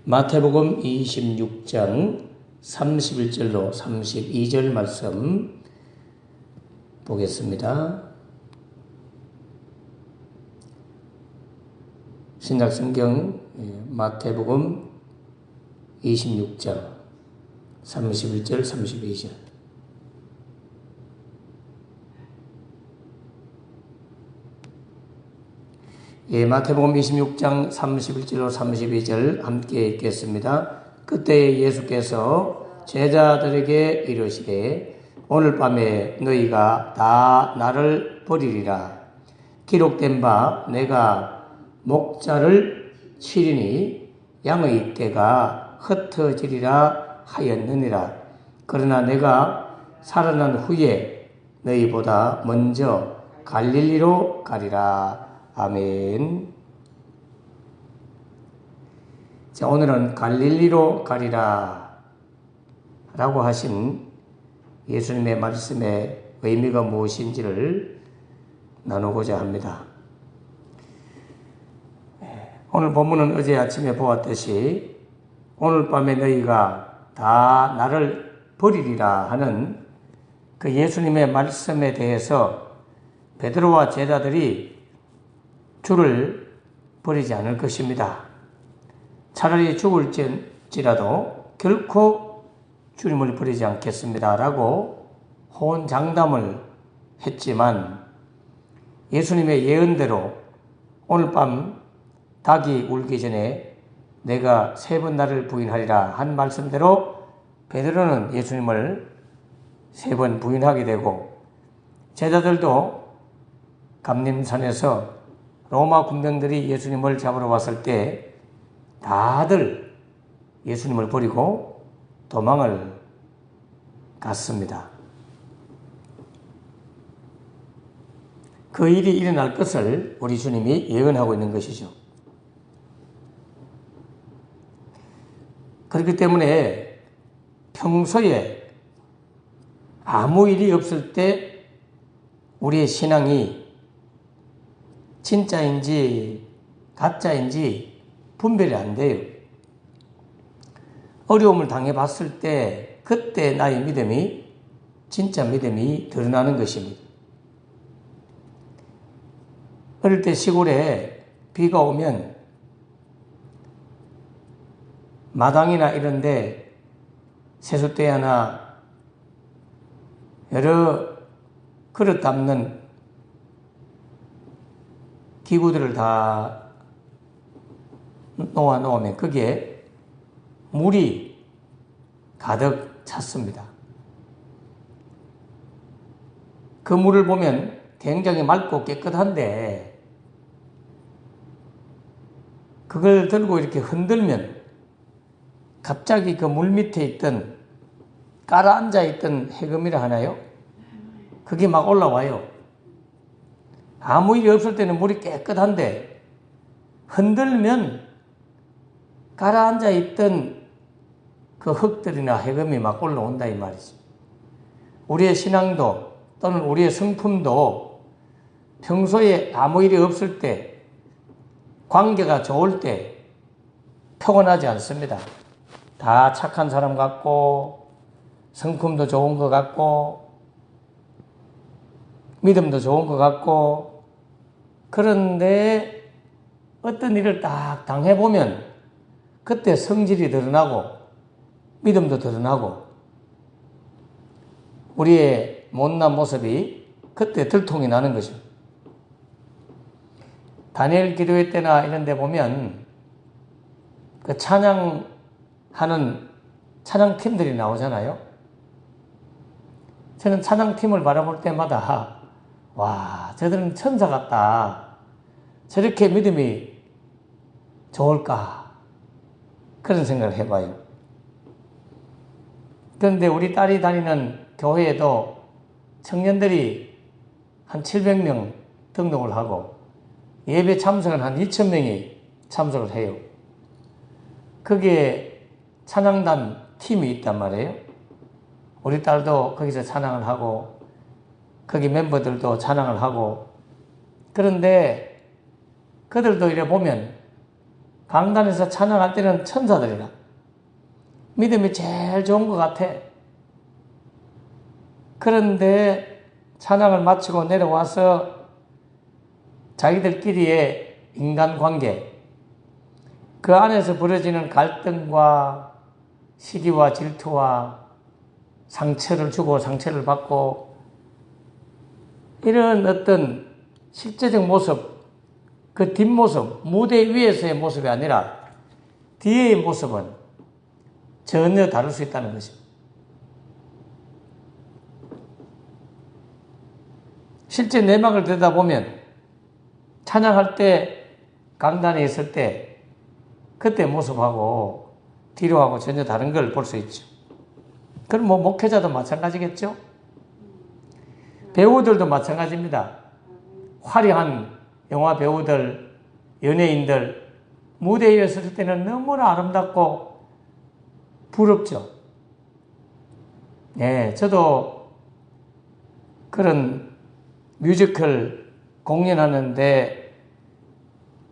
마태복음 26장 31절로 32절 말씀 보겠습니다. 신약성경 마태복음 26장 31절 32절. 마태복음 26장 31절로 32절 함께 읽겠습니다. 그때 예수께서 제자들에게 이르시되 오늘 밤에 너희가 다 나를 버리리라. 기록된 바 내가 목자를 치리니 양의 떼가 흩어지리라 하였느니라. 그러나 내가 살아난 후에 너희보다 먼저 갈릴리로 가리라. 아멘. 자, 오늘은 갈릴리로 가리라 라고 하신 예수님의 말씀의 의미가 무엇인지를 나누고자 합니다. 오늘 본문은 어제 아침에 보았듯이 오늘 밤에 너희가 다 나를 버리리라 하는 그 예수님의 말씀에 대해서 베드로와 제자들이 주를 버리지 않을 것입니다. 차라리 죽을지라도 결코 주님을 버리지 않겠습니다 라고 호언장담을 했지만 예수님의 예언대로 오늘 밤 닭이 울기 전에 내가 3번 나를 부인하리라 한 말씀대로 베드로는 예수님을 3번 부인하게 되고 제자들도 감림산에서 로마 군병들이 예수님을 잡으러 왔을 때 다들 예수님을 버리고 도망을 갔습니다. 그 일이 일어날 것을 우리 주님이 예언하고 있는 것이죠. 그렇기 때문에 평소에 아무 일이 없을 때 우리의 신앙이 진짜인지 가짜인지 분별이 안 돼요. 어려움을 당해봤을 때 그때 나의 믿음이 진짜 믿음이 드러나는 것입니다. 어릴 때 시골에 비가 오면 마당이나 이런 데 세숫대야나 여러 그릇 담는 기구들을 다 놓아 놓으면 거기에 물이 가득 찼습니다. 그 물을 보면 굉장히 맑고 깨끗한데 그걸 들고 이렇게 흔들면 갑자기 그 물 밑에 있던 깔아앉아 있던 해금이라 하나요? 그게 막 올라와요. 아무 일이 없을 때는 물이 깨끗한데 흔들면 가라앉아 있던 그 흙들이나 해금이 막 올라온다 이 말이죠. 우리의 신앙도 또는 우리의 성품도 평소에 아무 일이 없을 때 관계가 좋을 때 평온하지 않습니다. 다 착한 사람 같고 성품도 좋은 것 같고 믿음도 좋은 것 같고 그런데 어떤 일을 딱 당해보면 그때 성질이 드러나고 믿음도 드러나고 우리의 못난 모습이 그때 들통이 나는 거죠. 다니엘 기도회 때나 이런 데 보면 그 찬양하는 찬양팀들이 나오잖아요. 저는 찬양팀을 바라볼 때마다 와, 저들은 천사 같다. 저렇게 믿음이 좋을까? 그런 생각을 해봐요. 그런데 우리 딸이 다니는 교회에도 청년들이 한 700명 등록을 하고 예배 참석은 한 2,000명이 참석을 해요. 거기에 찬양단 팀이 있단 말이에요. 우리 딸도 거기서 찬양을 하고 거기 멤버들도 찬양을 하고 그런데 그들도 이래 보면 강단에서 찬양할 때는 천사들이라. 믿음이 제일 좋은 것 같아. 그런데 찬양을 마치고 내려와서 자기들끼리의 인간관계, 그 안에서 벌어지는 갈등과 시기와 질투와 상처를 주고 상처를 받고 이런 어떤 실제적 모습, 그 뒷모습, 무대 위에서의 모습이 아니라 뒤의 모습은 전혀 다를 수 있다는 것입니다. 실제 내막을 들여다보면 찬양할 때 강단에 있을 때 그때 모습하고 뒤로하고 전혀 다른 걸 볼 수 있죠. 그럼 뭐 목회자도 마찬가지겠죠? 배우들도 마찬가지입니다. 화려한 영화 배우들, 연예인들 무대 위에 섰을 때는 너무나 아름답고 부럽죠. 예, 저도 그런 뮤지컬 공연하는데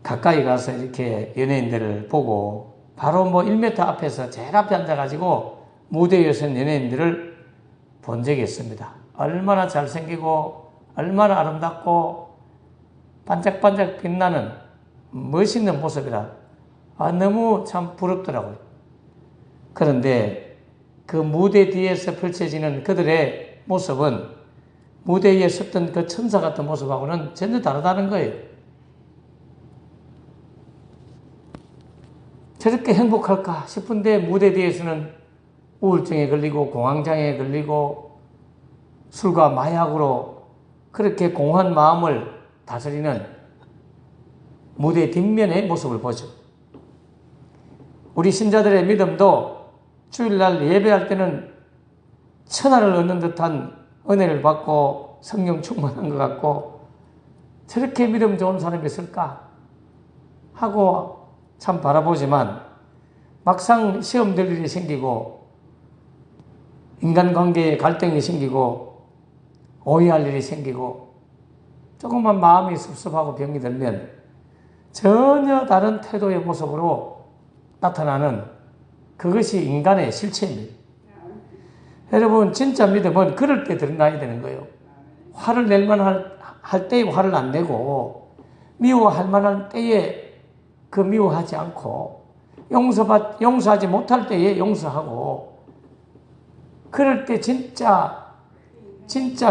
가까이 가서 이렇게 연예인들을 보고 바로 뭐 1m 앞에서 제일 앞에 앉아가지고 무대 위에 선 연예인들을 본 적이 있습니다. 얼마나 잘생기고 얼마나 아름답고 반짝반짝 빛나는 멋있는 모습이라 너무 참 부럽더라고요. 그런데 그 무대 뒤에서 펼쳐지는 그들의 모습은 무대 위에 섰던 그 천사 같은 모습하고는 전혀 다르다는 거예요. 저렇게 행복할까 싶은데 무대 뒤에서는 우울증에 걸리고 공황장애에 걸리고 술과 마약으로 그렇게 공허한 마음을 다스리는 무대 뒷면의 모습을 보죠. 우리 신자들의 믿음도 주일날 예배할 때는 천하를 얻는 듯한 은혜를 받고 성령 충만한 것 같고 저렇게 믿음 좋은 사람이 있을까 하고 참 바라보지만 막상 시험 될 일이 생기고 인간관계에 갈등이 생기고 오해할 일이 생기고 조금만 마음이 섭섭하고 병이 들면 전혀 다른 태도의 모습으로 나타나는 그것이 인간의 실체입니다. 여러분 진짜 믿음은 그럴 때 드러나야 되는 거예요. 화를 낼 만할 때에 화를 안 내고 미워할 만한 때에 그 미워하지 않고 용서하지 못할 때에 용서하고 그럴 때 진짜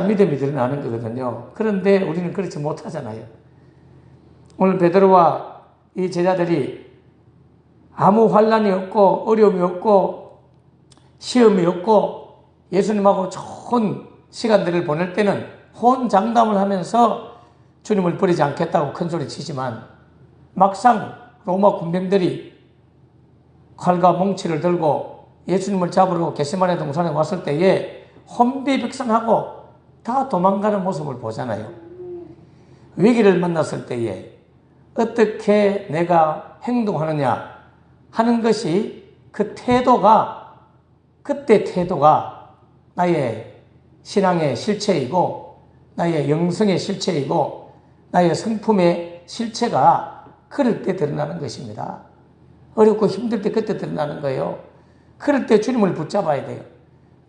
믿음이 드러나는 거거든요. 그런데 우리는 그렇지 못하잖아요. 오늘 베드로와 이 제자들이 아무 환난이 없고 어려움이 없고 시험이 없고 예수님하고 좋은 시간들을 보낼 때는 혼장담을 하면서 주님을 버리지 않겠다고 큰소리 치지만 막상 로마 군병들이 칼과 몽치를 들고 예수님을 잡으러 겟세마네 동산에 왔을 때에 혼비백산하고 다 도망가는 모습을 보잖아요. 위기를 만났을 때에 어떻게 내가 행동하느냐 하는 것이 그 태도가 그때 태도가 나의 신앙의 실체이고 나의 영성의 실체이고 나의 성품의 실체가 그럴 때 드러나는 것입니다. 어렵고 힘들 때 그때 드러나는 거예요. 그럴 때 주님을 붙잡아야 돼요.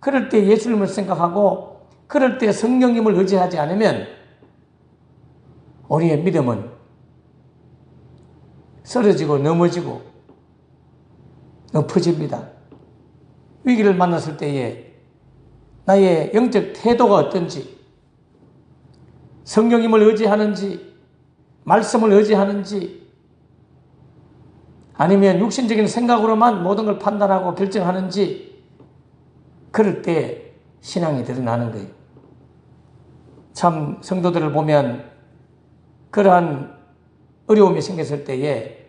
그럴 때 예수님을 생각하고 그럴 때 성령님을 의지하지 않으면 우리의 믿음은 쓰러지고 넘어지고 엎어집니다. 위기를 만났을 때에 나의 영적 태도가 어떤지, 성령님을 의지하는지, 말씀을 의지하는지, 아니면 육신적인 생각으로만 모든 걸 판단하고 결정하는지, 그럴 때 신앙이 드러나는 거예요. 참 성도들을 보면 그러한 어려움이 생겼을 때에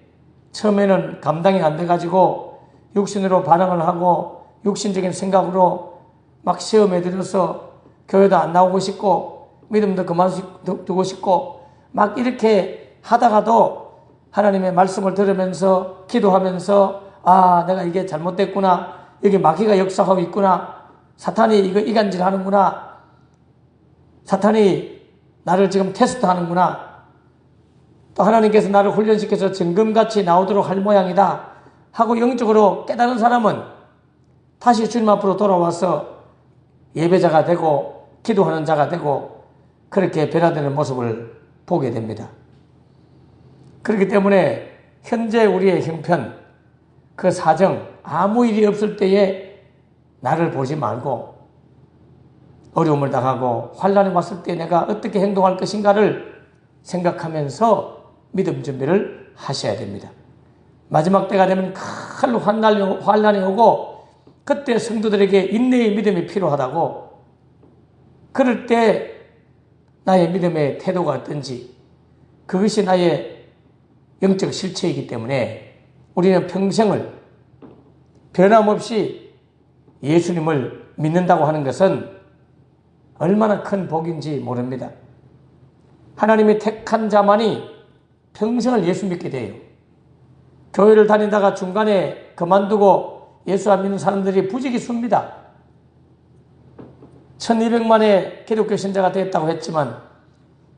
처음에는 감당이 안 돼가지고 육신으로 반응을 하고 육신적인 생각으로 막 시험에 들어서 교회도 안 나오고 싶고 믿음도 그만두고 싶고 막 이렇게 하다가도 하나님의 말씀을 들으면서 기도하면서 내가 이게 잘못됐구나, 여기 마귀가 역사하고 있구나, 사탄이 이거 이간질 하는구나, 사탄이 나를 지금 테스트하는구나, 또 하나님께서 나를 훈련시켜서 정금같이 나오도록 할 모양이다 하고 영적으로 깨달은 사람은 다시 주님 앞으로 돌아와서 예배자가 되고 기도하는 자가 되고 그렇게 변화되는 모습을 보게 됩니다. 그렇기 때문에 현재 우리의 형편, 그 사정, 아무 일이 없을 때에 나를 보지 말고 어려움을 당하고 환난이 왔을 때 내가 어떻게 행동할 것인가를 생각하면서 믿음 준비를 하셔야 됩니다. 마지막 때가 되면 큰 환난이 오고 그때 성도들에게 인내의 믿음이 필요하다고, 그럴 때 나의 믿음의 태도가 어떤지 그것이 나의 영적 실체이기 때문에 우리는 평생을 변함없이 예수님을 믿는다고 하는 것은 얼마나 큰 복인지 모릅니다. 하나님이 택한 자만이 평생을 예수 믿게 돼요. 교회를 다니다가 중간에 그만두고 예수 안 믿는 사람들이 부지기수입니다. 1200만의 기독교 신자가 됐다고 했지만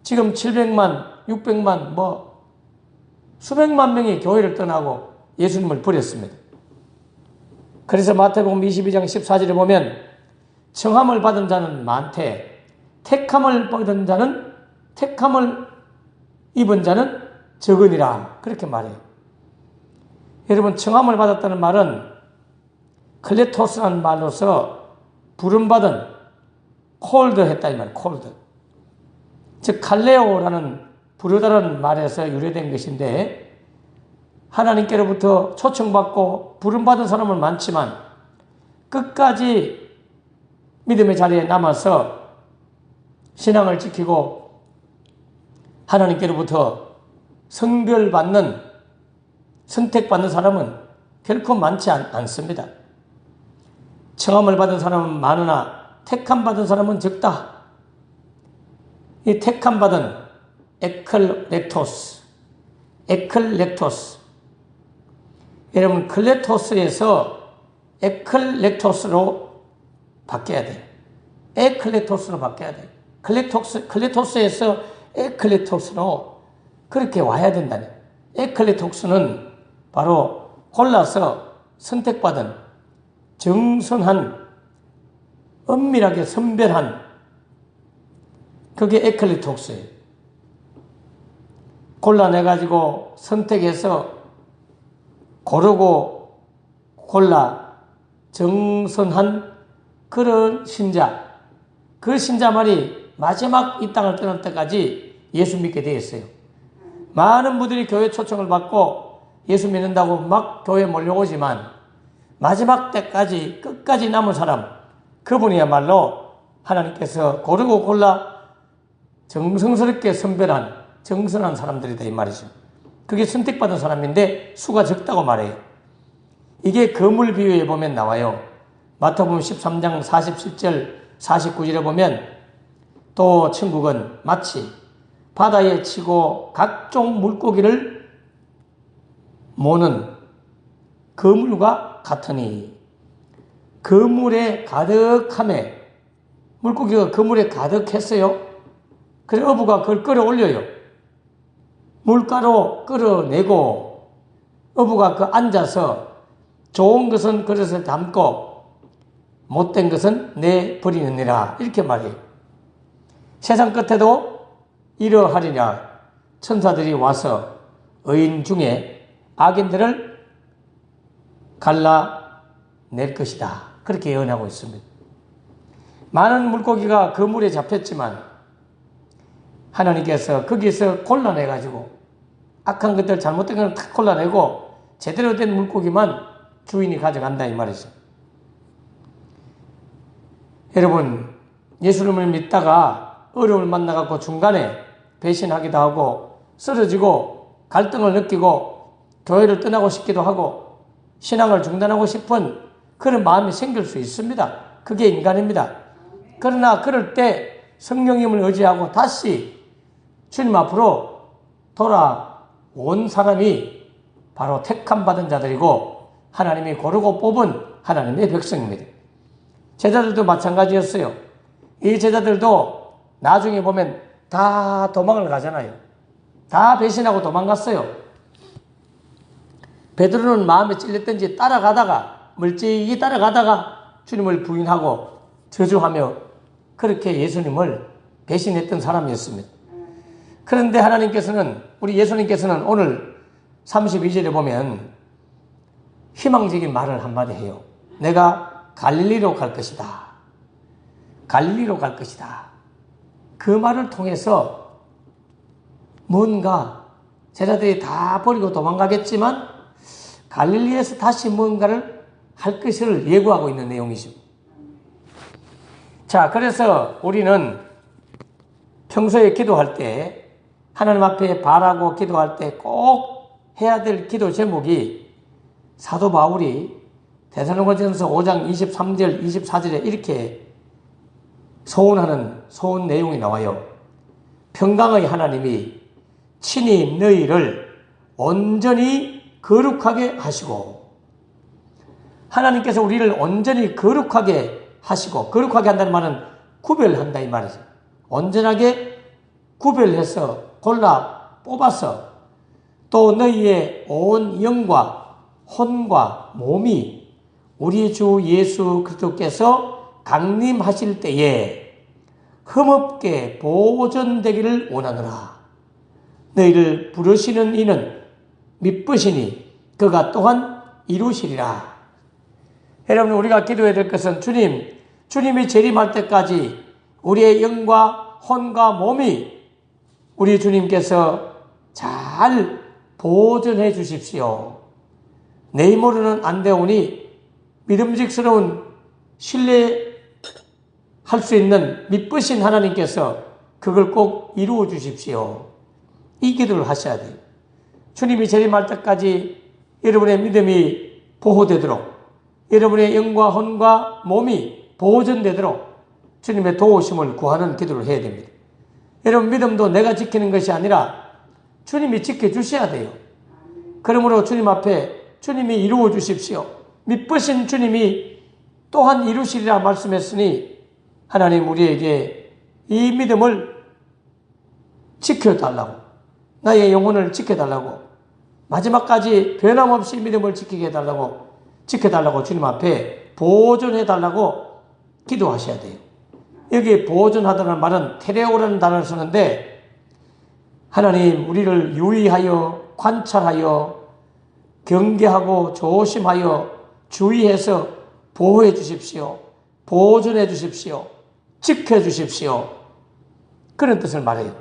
지금 700만, 600만, 수백만 명이 교회를 떠나고 예수님을 버렸습니다. 그래서 마태복음 22장 14절에 보면 청함을 받은 자는 많되 택함을 입은 자는 적으니라, 그렇게 말해요. 여러분, 청함을 받았다는 말은 클레토스라는 말로서 부름받은, 콜드 했다 이 말, 콜드. 즉 칼레오라는 부르다라는 말에서 유래된 것인데, 하나님께로부터 초청받고 부름받은 사람은 많지만 끝까지 믿음의 자리에 남아서 신앙을 지키고 하나님께로부터 성별받는, 선택받는 사람은 결코 많지 않습니다. 청함을 받은 사람은 많으나 택함받은 사람은 적다. 이 택함받은 에클렉토스. 여러분, 클레토스에서 에클렉토스로 바뀌어야 돼요. 에클렉토스로 바뀌어야 돼요. 클레토스에서 에클렉토스로 그렇게 와야 된다네. 에클레토스는 바로 골라서 선택받은, 정선한, 엄밀하게 선별한, 그게 에클레토스예요. 골라내가지고 선택해서 고르고 골라 정선한 그런 신자, 그 신자만이 마지막 이 땅을 떠날 때까지 예수 믿게 되었어요. 많은 분들이 교회 초청을 받고 예수 믿는다고 막 교회에 몰려오지만 마지막 때까지 끝까지 남은 사람, 그분이야말로 하나님께서 고르고 골라 정성스럽게 선별한 정선한 사람들이다 이 말이죠. 그게 선택받은 사람인데 수가 적다고 말해요. 이게 거물 비유에 보면 나와요. 마태복음 13장 47절 49절에 보면 또 천국은 마치 바다에 치고 각종 물고기를 모는 그물과 같으니, 그물에 가득함에, 물고기가 그물에 가득했어요. 그래서 어부가 그걸 끌어올려요. 물가로 끌어내고 어부가 그 앉아서 좋은 것은 그릇에 담고 못된 것은 내버리느니라, 이렇게 말해요. 세상 끝에도 이러하리냐, 천사들이 와서 의인 중에 악인들을 갈라낼 것이다, 그렇게 예언하고 있습니다. 많은 물고기가 그 물에 잡혔지만 하나님께서 거기서 골라내가지고 악한 것들, 잘못된 것을 탁 골라내고 제대로 된 물고기만 주인이 가져간다 이 말이죠. 여러분, 예수님을 믿다가 어려움을 만나갖고 중간에 배신하기도 하고 쓰러지고 갈등을 느끼고 교회를 떠나고 싶기도 하고 신앙을 중단하고 싶은 그런 마음이 생길 수 있습니다. 그게 인간입니다. 그러나 그럴 때 성령님을 의지하고 다시 주님 앞으로 돌아온 사람이 바로 택함받은 자들이고 하나님이 고르고 뽑은 하나님의 백성입니다. 제자들도 마찬가지였어요. 이 제자들도 나중에 보면 다 도망을 가잖아요. 다 배신하고 도망갔어요. 베드로는 마음에 찔렸던지 따라가다가 멀찍이 따라가다가 주님을 부인하고 저주하며 그렇게 예수님을 배신했던 사람이었습니다. 그런데 하나님께서는, 우리 예수님께서는 오늘 32절에 보면 희망적인 말을 한마디 해요. 내가 갈릴리로 갈 것이다. 갈릴리로 갈 것이다. 그 말을 통해서 뭔가 제자들이 다 버리고 도망가겠지만 갈릴리에서 다시 뭔가를 할 것을 예고하고 있는 내용이죠. 자, 그래서 우리는 평소에 기도할 때, 하나님 앞에 바라고 기도할 때 꼭 해야 될 기도 제목이 사도 바울이 데살로니가전서 5장 23절, 24절에 이렇게 소원하는 소원 내용이 나와요. 평강의 하나님이 친히 너희를 온전히 거룩하게 하시고, 하나님께서 우리를 온전히 거룩하게 하시고, 거룩하게 한다는 말은 구별한다 이 말이죠. 온전하게 구별해서 골라 뽑아서 또 너희의 온 영과 혼과 몸이 우리 주 예수 그리스도께서 강림하실 때에 흠없게 보존되기를 원하노라. 너희를 부르시는 이는 미쁘시니 그가 또한 이루시리라. 여러분, 우리가 기도해야 될 것은 주님이 재림할 때까지 우리의 영과 혼과 몸이 우리 주님께서 잘 보존해 주십시오. 내 힘으로는 안 되오니 믿음직스러운 신뢰할 수 있는 미쁘신 하나님께서 그걸 꼭 이루어 주십시오. 이 기도를 하셔야 돼요. 주님이 재림할 때까지 여러분의 믿음이 보호되도록, 여러분의 영과 혼과 몸이 보존되도록 주님의 도우심을 구하는 기도를 해야 됩니다. 여러분, 믿음도 내가 지키는 것이 아니라 주님이 지켜주셔야 돼요. 그러므로 주님 앞에 주님이 이루어 주십시오. 미쁘신 주님이 또한 이루시리라 말씀했으니 하나님 우리에게 이 믿음을 지켜달라고, 나의 영혼을 지켜달라고, 마지막까지 변함없이 믿음을 지키게 해달라고, 지켜달라고 주님 앞에 보존해달라고 기도하셔야 돼요. 여기 보존하다는 말은 테레오라는 단어를 쓰는데, 하나님 우리를 유의하여 관찰하여 경계하고 조심하여 주의해서 보호해 주십시오. 보존해 주십시오. 지켜 주십시오. 그런 뜻을 말해요.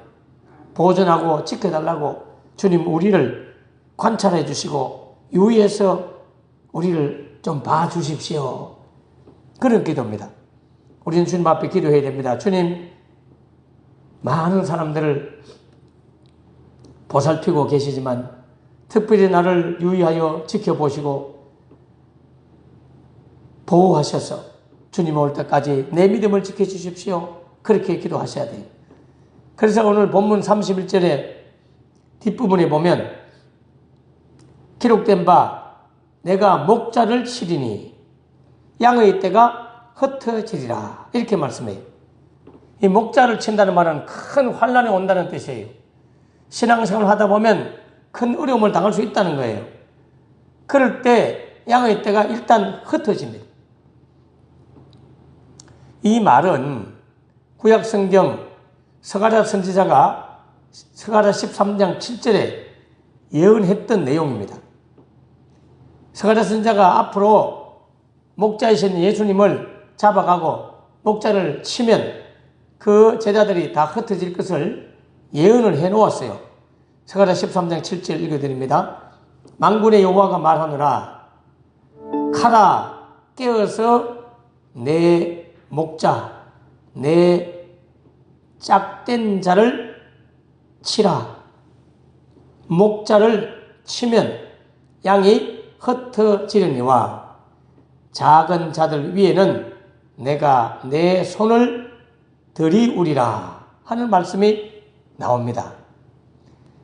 보존하고 지켜달라고 주님 우리를 관찰해 주시고 유의해서 우리를 좀 봐주십시오. 그런 기도입니다. 우리는 주님 앞에 기도해야 됩니다. 주님, 많은 사람들을 보살피고 계시지만 특별히 나를 유의하여 지켜보시고 보호하셔서 주님 올 때까지 내 믿음을 지켜주십시오. 그렇게 기도하셔야 돼요. 그래서 오늘 본문 31절에 뒷부분에 보면 기록된 바 내가 목자를 치리니 양의 떼가 흩어지리라 이렇게 말씀해요. 이 목자를 친다는 말은 큰 환난이 온다는 뜻이에요. 신앙생활을 하다 보면 큰 어려움을 당할 수 있다는 거예요. 그럴 때 양의 떼가 일단 흩어집니다. 이 말은 구약성경 스가랴 선지자가 스가랴 13장 7절에 예언했던 내용입니다. 스가랴 선지자가 앞으로 목자이신 예수님을 잡아가고 목자를 치면 그 제자들이 다 흩어질 것을 예언을 해놓았어요. 스가랴 13장 7절 읽어드립니다. 만군의 여호와가 말하노라 가라 깨어서 내 목자 내 짝된 자를 치라. 목자를 치면 양이 흩어지려니와 작은 자들 위에는 내가 내 손을 들이우리라 하는 말씀이 나옵니다.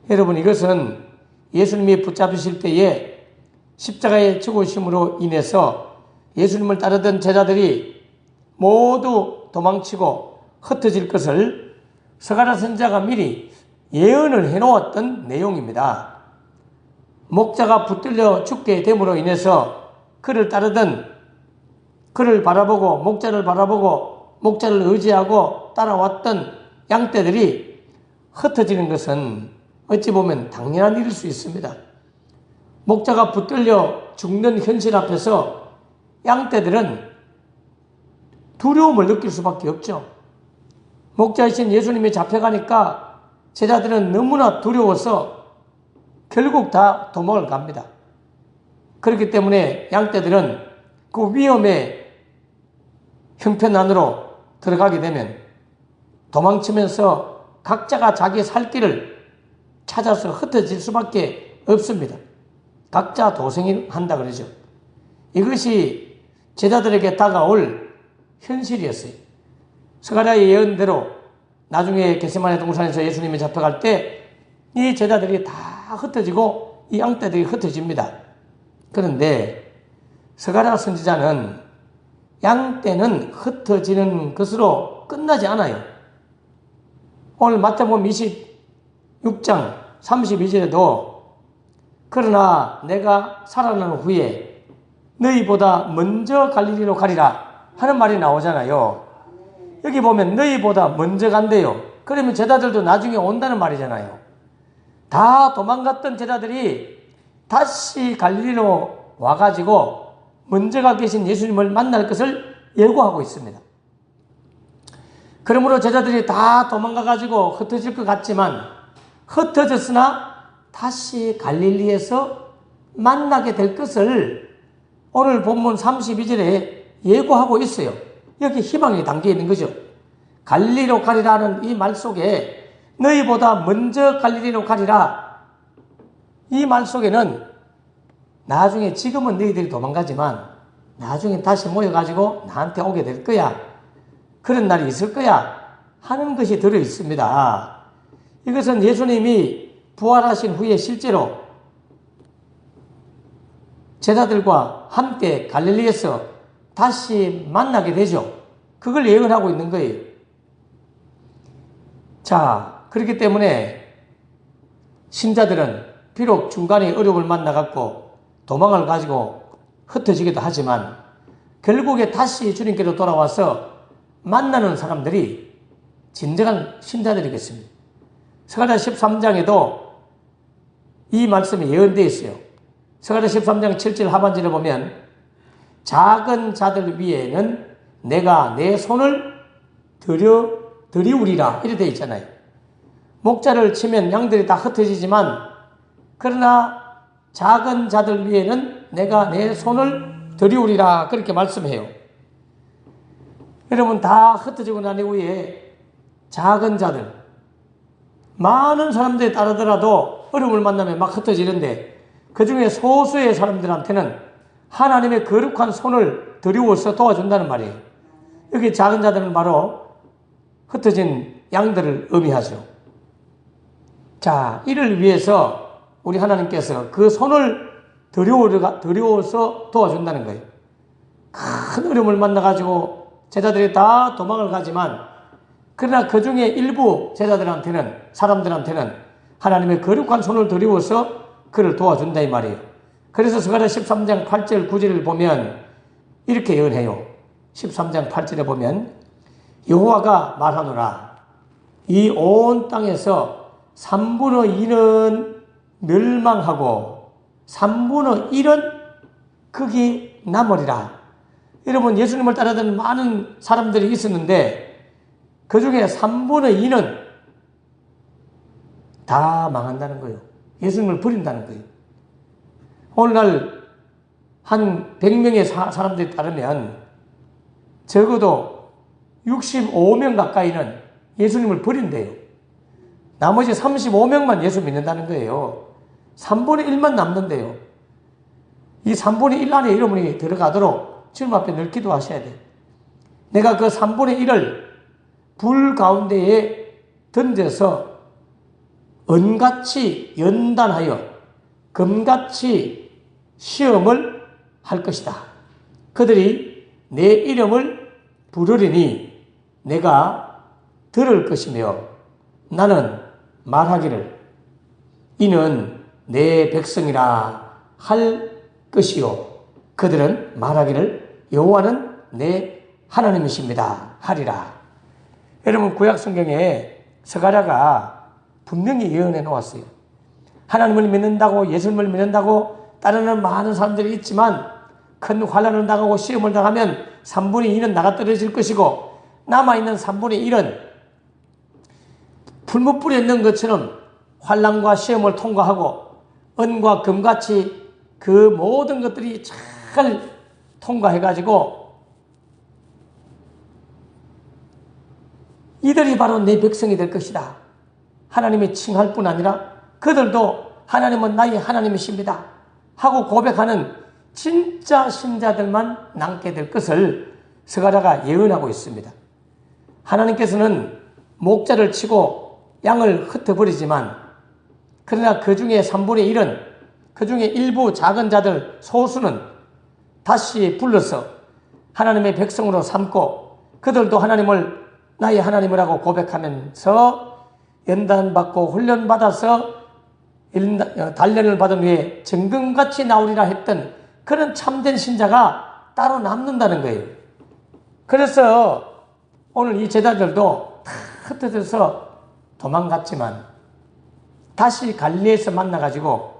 여러분, 이것은 예수님이 붙잡으실 때에 십자가의 죽으심으로 인해서 예수님을 따르던 제자들이 모두 도망치고 흩어질 것을 스가랴 선지자가 미리 예언을 해놓았던 내용입니다. 목자가 붙들려 죽게 됨으로 인해서 그를 따르던, 그를 바라보고 목자를 의지하고 따라왔던 양떼들이 흩어지는 것은 어찌 보면 당연한 일일 수 있습니다. 목자가 붙들려 죽는 현실 앞에서 양떼들은 두려움을 느낄 수밖에 없죠. 목자이신 예수님이 잡혀가니까 제자들은 너무나 두려워서 결국 다 도망을 갑니다. 그렇기 때문에 양떼들은 그 위험의 형편 안으로 들어가게 되면 도망치면서 각자가 자기 살 길을 찾아서 흩어질 수밖에 없습니다. 각자 도생한다 그러죠. 이것이 제자들에게 다가올 현실이었어요. 스가랴의 예언대로 나중에 겟세마네 동산에서 예수님이 잡혀갈 때 이 제자들이 다 흩어지고 이 양떼들이 흩어집니다. 그런데 스가랴 선지자는 양떼는 흩어지는 것으로 끝나지 않아요. 오늘 마태복음 26장 32절에도 그러나 내가 살아난 후에 너희보다 먼저 갈릴리로 가리라 하는 말이 나오잖아요. 여기 보면 너희보다 먼저 간대요. 그러면 제자들도 나중에 온다는 말이잖아요. 다 도망갔던 제자들이 다시 갈릴리로 와가지고 먼저 가 계신 예수님을 만날 것을 예고하고 있습니다. 그러므로 제자들이 다 도망가가지고 흩어질 것 같지만 흩어졌으나 다시 갈릴리에서 만나게 될 것을 오늘 본문 32절에 예고하고 있어요. 여기 희망이 담겨 있는 거죠. 갈릴리로 가리라는 이 말 속에 너희보다 먼저 갈릴리로 가리라, 이 말 속에는 나중에 지금은 너희들이 도망가지만 나중에 다시 모여가지고 나한테 오게 될 거야, 그런 날이 있을 거야 하는 것이 들어 있습니다. 이것은 예수님이 부활하신 후에 실제로 제자들과 함께 갈릴리에서 다시 만나게 되죠. 그걸 예언하고 있는 거예요. 자, 그렇기 때문에 신자들은 비록 중간에 어려움을 만나갖고 도망을 가지고 흩어지기도 하지만 결국에 다시 주님께로 돌아와서 만나는 사람들이 진정한 신자들이겠습니다. 스가랴 13장에도 이 말씀이 예언되어 있어요. 스가랴 13장 7절 하반절에 보면 작은 자들 위에는 내가 내 손을 들이우리라 이렇게 되어 있잖아요. 목자를 치면 양들이 다 흩어지지만 그러나 작은 자들 위에는 내가 내 손을 들이우리라 그렇게 말씀해요. 여러분, 다 흩어지고 난 이후에 작은 자들, 많은 사람들이 따르더라도 어려움을 만나면 막 흩어지는데 그 중에 소수의 사람들한테는 하나님의 거룩한 손을 들이워서 도와준다는 말이에요. 여기 작은 자들은 바로 흩어진 양들을 의미하죠. 자, 이를 위해서 우리 하나님께서 그 손을 들여워서 도와준다는 거예요. 큰 어려움을 만나가지고 제자들이 다 도망을 가지만 그러나 그 중에 일부 제자들한테는, 사람들한테는 하나님의 거룩한 손을 들여워서 그를 도와준다 이 말이에요. 그래서 스가랴 13장 8절 9절을 보면 이렇게 예언해요. 13장 8절에 보면 여호와가 말하노라 이 온 땅에서 3분의 2는 멸망하고 3분의 1은 거기 남으리라. 여러분, 예수님을 따르던 많은 사람들이 있었는데 그 중에 3분의 2는 다 망한다는 거예요. 예수님을 버린다는 거예요. 오늘날 한 100명의 사람들이 따르면 적어도 65명 가까이는 예수님을 버린대요. 나머지 35명만 예수 믿는다는 거예요. 3분의 1만 남는데요. 이 3분의 1 안에 여러분이 들어가도록 주님 앞에 늘 기도하셔야 돼요. 내가 그 3분의 1을 불 가운데에 던져서 은같이 연단하여 금같이 시험을 할 것이다. 그들이 내 이름을 부르리니 내가 들을 것이며 나는 말하기를 이는 내 백성이라 할 것이요 그들은 말하기를 여호와는 내 하나님이십니다 하리라. 여러분, 구약 성경에 스가랴가 분명히 예언해 놓았어요. 하나님을 믿는다고, 예수님을 믿는다고 따르는 많은 사람들이 있지만 큰 환난을 당하고 시험을 당하면 3분의 2는 나가 떨어질 것이고 남아있는 3분의 1은 풀무불에 있는 것처럼 환난과 시험을 통과하고 은과 금같이 그 모든 것들이 잘 통과해가지고 이들이 바로 내 백성이 될 것이다 하나님이 칭할 뿐 아니라 그들도 하나님은 나의 하나님이십니다 하고 고백하는 진짜 신자들만 남게 될 것을 스가랴가 예언하고 있습니다. 하나님께서는 목자를 치고 양을 흩어버리지만 그러나 그 중에 3분의 1은 그 중에 일부 작은 자들 소수는 다시 불러서 하나님의 백성으로 삼고 그들도 하나님을 나의 하나님이라고 고백하면서 연단받고 훈련받아서 단련을 받은 후에 정금같이 나오리라 했던 그런 참된 신자가 따로 남는다는 거예요. 그래서 오늘 이 제자들도 다 흩어져서 도망갔지만 다시 갈릴리에서 만나가지고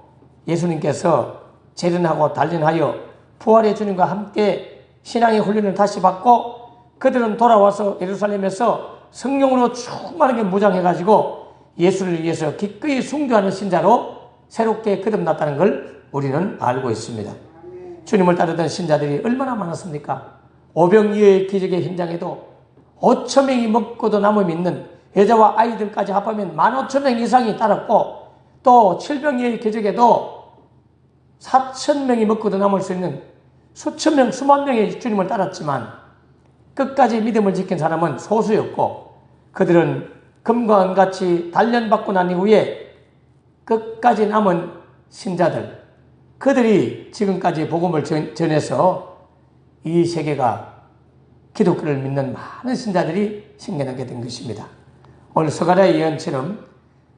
예수님께서 재련하고 단련하여 부활의 주님과 함께 신앙의 훈련을 다시 받고 그들은 돌아와서 예루살렘에서 성령으로 충만하게 무장해가지고 예수를 위해서 기꺼이 숭배하는 신자로 새롭게 거듭났다는 걸 우리는 알고 있습니다. 주님을 따르던 신자들이 얼마나 많았습니까? 오병이어의 기적의 현장에도 5,000명이 먹고도 남음이 있는 여자와 아이들까지 합하면 15,000명 이상이 따랐고 또 7병이어의 기적에도 4,000명이 먹고도 남을 수 있는 수천 명, 수만 명의 주님을 따랐지만 끝까지 믿음을 지킨 사람은 소수였고 그들은 금과 은같이 단련받고 난 이후에 끝까지 남은 신자들, 그들이 지금까지 복음을 전해서 이 세계가 기독교를 믿는 많은 신자들이 생겨나게 된 것입니다. 오늘 스가랴의 예언처럼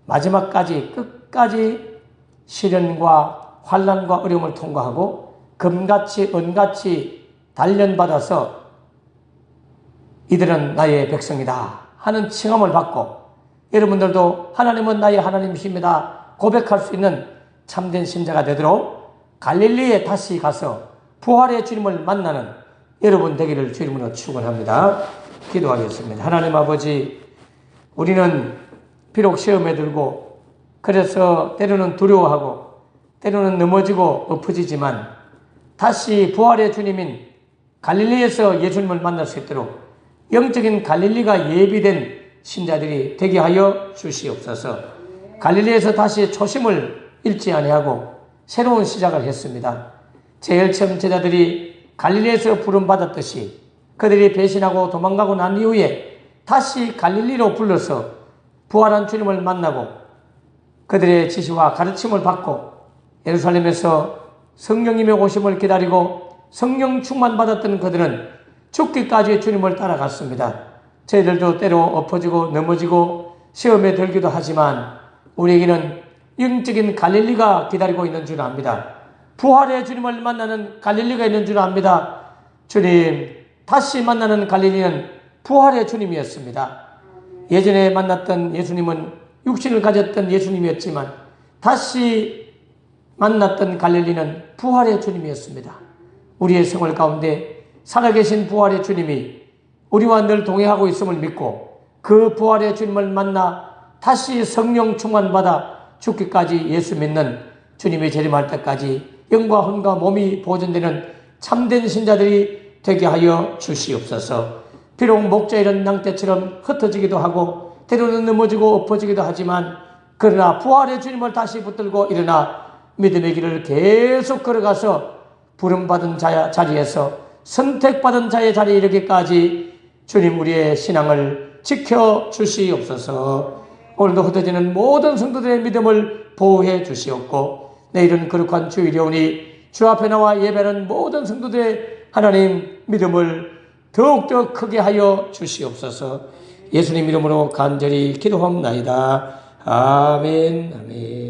마지막까지 끝까지 시련과 환난과 어려움을 통과하고 금같이 은같이 단련받아서 이들은 나의 백성이다 하는 칭함을 받고 여러분들도 하나님은 나의 하나님이십니다 고백할 수 있는 참된 신자가 되도록 갈릴리에 다시 가서 부활의 주님을 만나는 여러분 되기를 주님으로 축원합니다. 기도하겠습니다. 하나님 아버지, 우리는 비록 시험에 들고 그래서 때로는 두려워하고 때로는 넘어지고 엎어지지만 다시 부활의 주님인 갈릴리에서 예수님을 만날 수 있도록 영적인 갈릴리가 예비된 신자들이 되게 하여 주시옵소서. 갈릴리에서 다시 초심을 잃지 아니하고 새로운 시작을 했습니다. 제일 처음 제자들이 갈릴리에서 부름받았듯이 그들이 배신하고 도망가고 난 이후에 다시 갈릴리로 불러서 부활한 주님을 만나고 그들의 지시와 가르침을 받고 예루살렘에서 성령님의 오심을 기다리고 성령 충만 받았던 그들은 죽기까지 주님을 따라갔습니다. 저희들도 때로 엎어지고 넘어지고 시험에 들기도 하지만 우리에게는 영적인 갈릴리가 기다리고 있는 줄 압니다. 부활의 주님을 만나는 갈릴리가 있는 줄 압니다. 주님, 다시 만나는 갈릴리는 부활의 주님이었습니다. 예전에 만났던 예수님은 육신을 가졌던 예수님이었지만 다시 만났던 갈릴리는 부활의 주님이었습니다. 우리의 생활 가운데 살아계신 부활의 주님이 우리와 늘 동행하고 있음을 믿고 그 부활의 주님을 만나 다시 성령 충만받아 죽기까지 예수 믿는 주님이 재림할 때까지 영과 혼과 몸이 보존되는 참된 신자들이 되게 하여 주시옵소서. 비록 목자일은 낭떼처럼 흩어지기도 하고 때로는 넘어지고 엎어지기도 하지만 그러나 부활의 주님을 다시 붙들고 일어나 믿음의 길을 계속 걸어가서 부름받은 자리에서 선택받은 자의 자리에 이르기까지 주님 우리의 신앙을 지켜주시옵소서. 오늘도 흩어지는 모든 성도들의 믿음을 보호해 주시옵고 내일은 거룩한 주일이 오니 주 앞에 나와 예배하는 모든 성도들의 하나님 믿음을 더욱더 크게 하여 주시옵소서. 예수님 이름으로 간절히 기도합나이다. 아멘, 아멘.